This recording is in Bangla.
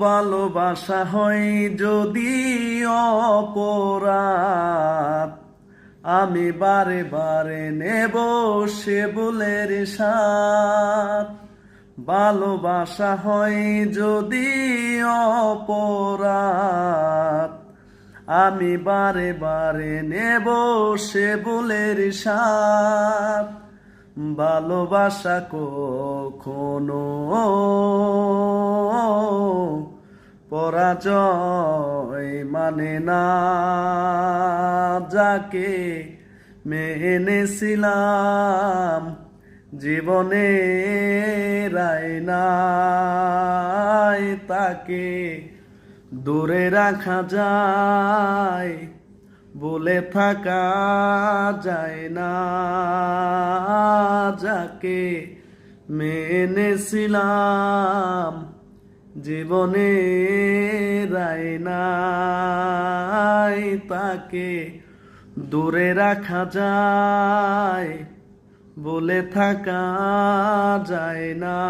ভালোবাসা হয় যদি অপরাধ, আমি বারে বারে নেব সে ভুলের স্বাদ। ভালোবাসা হয় যদি অপরাধ, আমি বারে বারে নেব সে ভুলের স্বাদ। ভালোবাসা কখনো পরাজয় মানে না, যাকে মেনেছিলাম জীবনে রায়নাই, তাকে দূরে রাখা যায়, বলে থাকা যায় না। যাকে মেনেছিলাম জীবনে রায়নাই, তাকে দূরে রাখা যায়, বলে থাকা যায় না।